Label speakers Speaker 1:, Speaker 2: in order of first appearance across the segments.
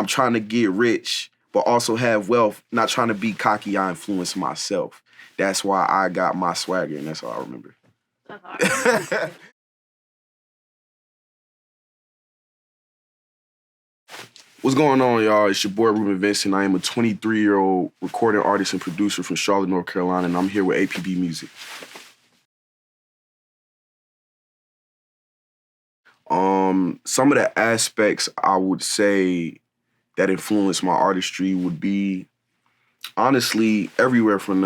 Speaker 1: I'm trying to get rich, but also have wealth, not trying to be cocky, I influence myself. That's why I got my swagger, and that's all I remember.
Speaker 2: That's hard.
Speaker 1: What's going on, y'all? It's your boy, Reuben Vincent. I am a 23-year-old recording artist and producer from Charlotte, North Carolina, and I'm here with APB Music. Some of the aspects I would say that influenced my artistry would be, honestly, everywhere from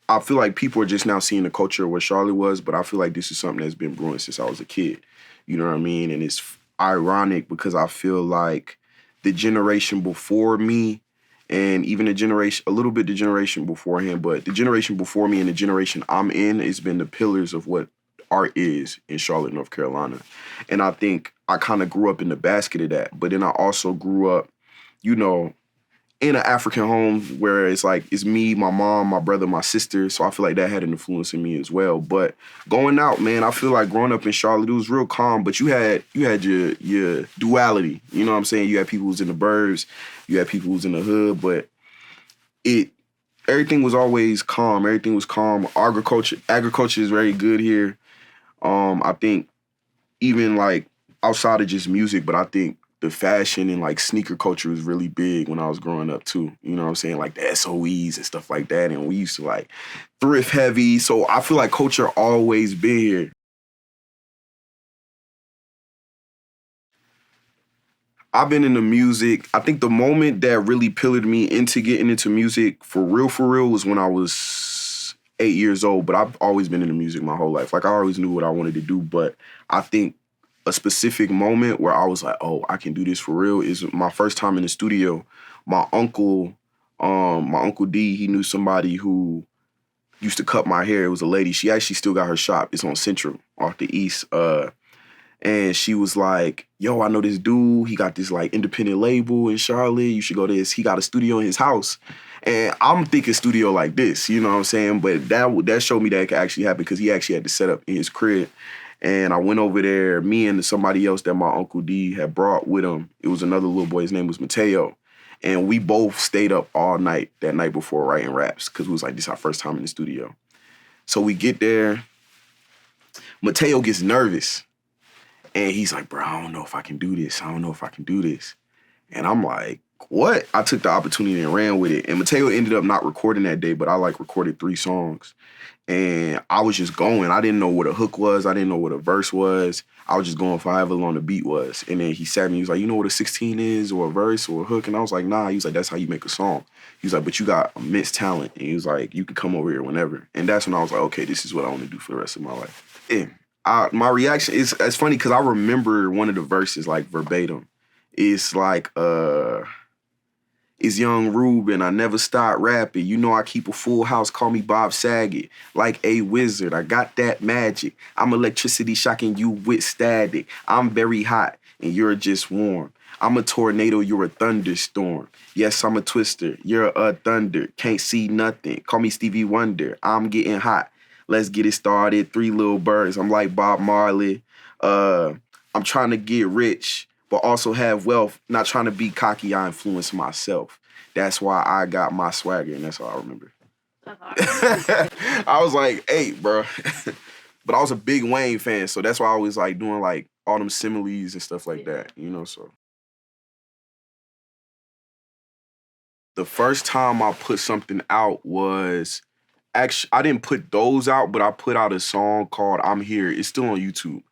Speaker 1: I feel like people are just now seeing the culture of what Charlotte was, but I feel like this is something that's been brewing since I was a kid. You know what I mean? And it's ironic because I feel like the generation before me and even a little bit the generation beforehand, but the generation before me and the generation I'm in has been the pillars of what art is in Charlotte, North Carolina. And I think I kind of grew up in the basket of that, but then I also grew up, you know, in an African home where it's like, it's me, my mom, my brother, my sister. So I feel like that had an influence in me as well. But going out, man, I feel like growing up in Charlotte, it was real calm, but you had your duality. You know what I'm saying? You had people who's in the burbs, you had people who's in the hood, but everything was always calm. Everything was calm. Agriculture is very good here. I think even like outside of just music, but I think the fashion and like sneaker culture was really big when I was growing up too. You know what I'm saying? Like the SOEs and stuff like that. And we used to like thrift heavy. So I feel like culture always been here. I've been into music. I think the moment that really pillared me into getting into music for real, was when I was 8 years old. But I've always been into music my whole life. Like I always knew what I wanted to do. But I think a specific moment where I was like, oh, I can do this for real is my first time in the studio. My uncle D, he knew somebody who used to cut my hair. It was a lady. She actually still got her shop. It's on Central off the East. And she was like, yo, I know this dude. He got this like independent label in Charlotte. You should go to this. He got a studio in his house. And I'm thinking studio like this, you know what I'm saying? But that showed me that it could actually happen because he actually had to set up in his crib. And I went over there, me and somebody else that my Uncle D had brought with him. It was another little boy. His name was Mateo. And we both stayed up all night that night before writing raps because it was like, this is our first time in the studio. So we get there. Mateo gets nervous. And he's like, bro, I don't know if I can do this. I don't know if I can do this. And I'm like, what? I took the opportunity and ran with it. And Mateo ended up not recording that day, but I like recorded 3 songs. And I was just going. I didn't know what a hook was. I didn't know what a verse was. I was just going for however long the beat was. And then he sat me, he was like, you know what a 16 is or a verse or a hook? And I was like, nah. He was like, that's how you make a song. He was like, but you got immense talent. And he was like, you can come over here whenever. And that's when I was like, okay, this is what I want to do for the rest of my life. Yeah. My reaction is, it's funny because I remember one of the verses like verbatim. It's like, it's young Reuben, I never stop rapping. You know I keep a full house, call me Bob Saget. Like a wizard, I got that magic. I'm electricity shocking you with static. I'm very hot and you're just warm. I'm a tornado, you're a thunderstorm. Yes, I'm a twister, you're a thunder. Can't see nothing, call me Stevie Wonder. I'm getting hot. Let's get it started. 3 little birds. I'm like Bob Marley. I'm trying to get rich, but also have wealth. Not trying to be cocky, I influence myself. That's why I got my swagger, and that's all I remember.
Speaker 2: That's hard.
Speaker 1: I was like 8, bro. But I was a big Wayne fan, so that's why I was like doing like all them similes and stuff like that, you know, so. The first time I put something out was, actually, I didn't put those out, but I put out a song called I'm Here. It's still on YouTube.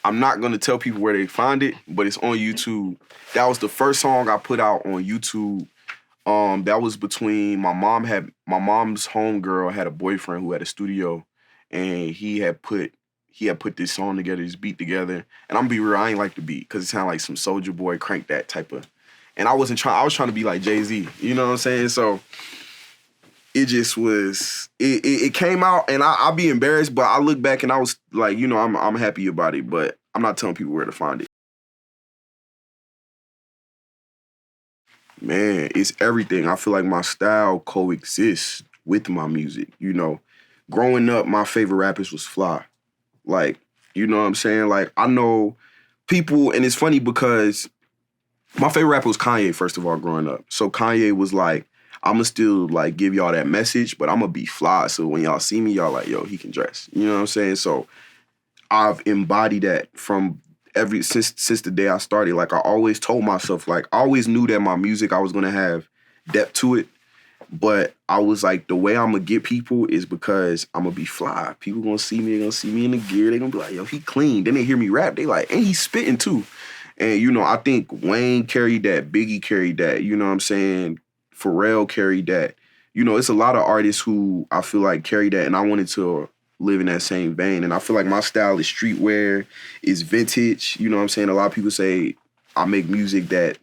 Speaker 1: I'm not going to tell people where they find it, but it's on YouTube. That was the first song I put out on YouTube. That was between my mom's homegirl had a boyfriend who had a studio, and he had put this song together, this beat together. And I'm gonna be real, I ain't like the beat because it sounded like some Soulja Boy, Crank That type of. And I was trying to be like Jay-Z, you know what I'm saying? So it just was, it came out, and I'll be embarrassed, but I look back and I was like, you know, I'm happy about it, but I'm not telling people where to find it. Man, it's everything. I feel like my style coexists with my music, you know. Growing up, my favorite rappers was Fly. Like, you know what I'm saying? Like, I know people, and it's funny because My favorite rapper was Kanye, first of all, growing up. So Kanye was like, I'ma still like give y'all that message, but I'ma be fly. So when y'all see me, y'all like, yo, he can dress. You know what I'm saying? So I've embodied that from since the day I started. Like I always told myself, like I always knew that my music I was gonna have depth to it. But I was like, the way I'm gonna get people is because I'm gonna be fly. People gonna see me, they gonna see me in the gear, they gonna be like, yo, he clean. Then they hear me rap, they like, and he's spitting too. And you know, I think Wayne carried that, Biggie carried that, you know what I'm saying? Pharrell carried that. You know, it's a lot of artists who I feel like carry that, and I wanted to live in that same vein. And I feel like my style is streetwear, is vintage. You know what I'm saying? A lot of people say I make music that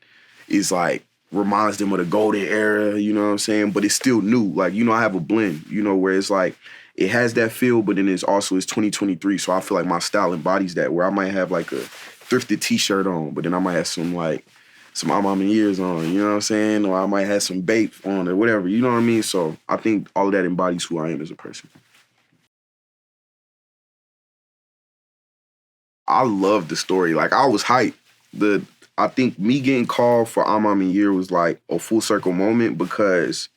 Speaker 1: is like reminds them of the golden era, you know what I'm saying? But it's still new. Like, you know, I have a blend, you know, where it's like it has that feel, but then it's 2023. So I feel like my style embodies that, where I might have like a thrifted t-shirt on, but then I might have some I'm in years on, you know what I'm saying? Or I might have some Bape on or whatever, you know what I mean? So I think all of that embodies who I am as a person. I love the story. Like I was hyped. I think me getting called for I'm in Year was like a full circle moment because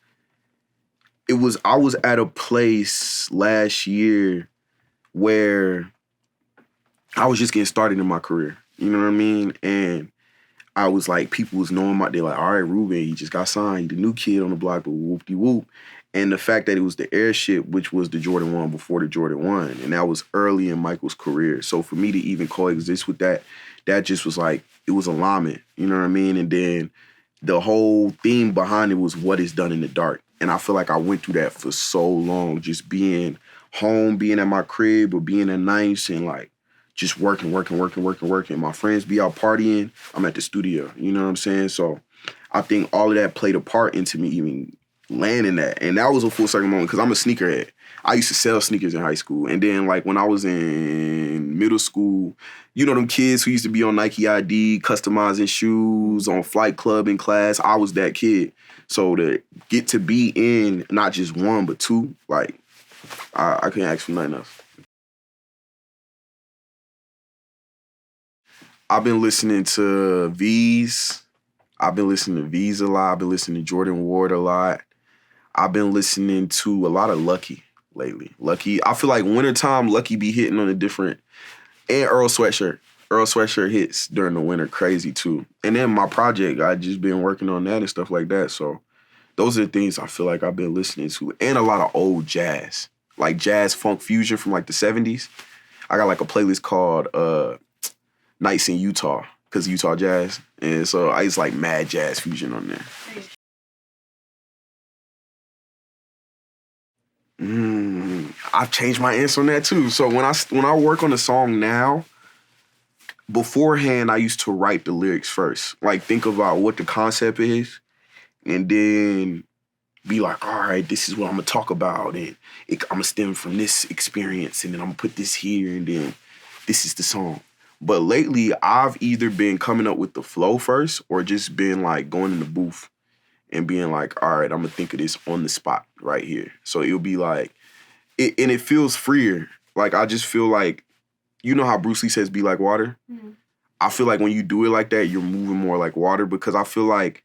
Speaker 1: I was at a place last year where I was just getting started in my career. You know what I mean? And I was like, people was knowing they're like, all right, Reuben, he just got signed, the new kid on the block, but whoop-de-whoop. And the fact that it was the Airship, which was the Jordan 1 before the Jordan 1, and that was early in Michael's career. So for me to even coexist with that, that just was like, it was alignment, you know what I mean? And then the whole theme behind it was what is done in the dark. And I feel like I went through that for so long, just being home, being at my crib or being at nights and like just working. My friends be out partying, I'm at the studio, you know what I'm saying? So I think all of that played a part into me even landing that. And that was a full circle moment because I'm a sneakerhead. I used to sell sneakers in high school. And then like when I was in middle school, you know them kids who used to be on Nike ID, customizing shoes, on Flight Club in class, I was that kid. So to get to be in not just one, but two, like I couldn't ask for nothing else. I've been listening to V's. I've been listening to V's a lot. I've been listening to Jordan Ward a lot. I've been listening to a lot of Lucky lately. Lucky, I feel like wintertime, Lucky be hitting on a different, and Earl Sweatshirt. Earl Sweatshirt hits during the winter crazy too. And then my project, I just been working on that and stuff like that. So those are the things I feel like I've been listening to. And a lot of old jazz, like jazz funk fusion from like the 70s. I got like a playlist called Nights in Utah, because Utah jazz. And so I just like mad jazz fusion on there. I've changed my answer on that too. So when I work on a song now, beforehand I used to write the lyrics first. Like think about what the concept is, and then be like, all right, this is what I'm gonna talk about, and I'm gonna stem from this experience, and then I'm gonna put this here, and then this is the song. But lately, I've either been coming up with the flow first, or just been like going in the booth and being like, all right, I'm gonna think of this on the spot right here. So it'll be like, and it feels freer. Like I just feel like, you know how Bruce Lee says, "Be like water." Mm-hmm. I feel like when you do it like that, you're moving more like water, because I feel like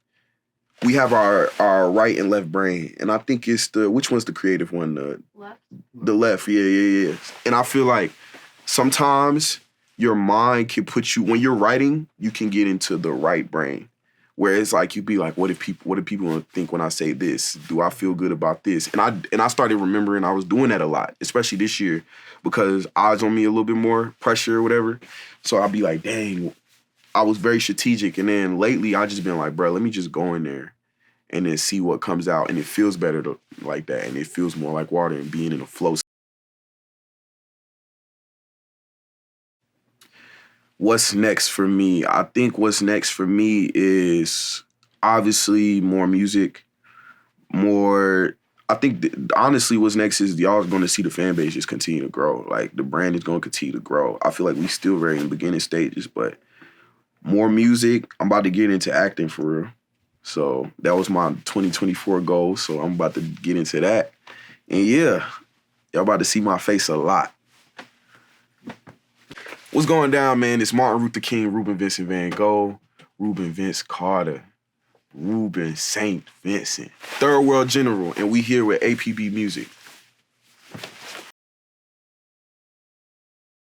Speaker 1: we have our right and left brain, and I think it's which one's the creative one?
Speaker 2: Left.
Speaker 1: The left, yeah. And I feel like sometimes your mind can put you, when you're writing, you can get into the right brain, where it's like you'd be like, what do people gonna think when I say this? Do I feel good about this? And I started remembering I was doing that a lot, especially this year, because eyes on me a little bit more, pressure or whatever. So I'd be like, dang, I was very strategic. And then lately I just been like, bro, let me just go in there and then see what comes out. And it feels better like that. And it feels more like water and being in a flow. What's next for me? I think what's next for me is obviously more music, more. I think honestly, what's next is y'all are going to see the fan base just continue to grow. Like the brand is going to continue to grow. I feel like we still very in the beginning stages, but more music. I'm about to get into acting for real. So that was my 2024 goal. So I'm about to get into that. And yeah, y'all about to see my face a lot. What's going down, man? It's Martin Luther King, Reuben Vincent Van Gogh. Reuben Vince Carter, Reuben Saint Vincent, Third World General, and we here with APB Music.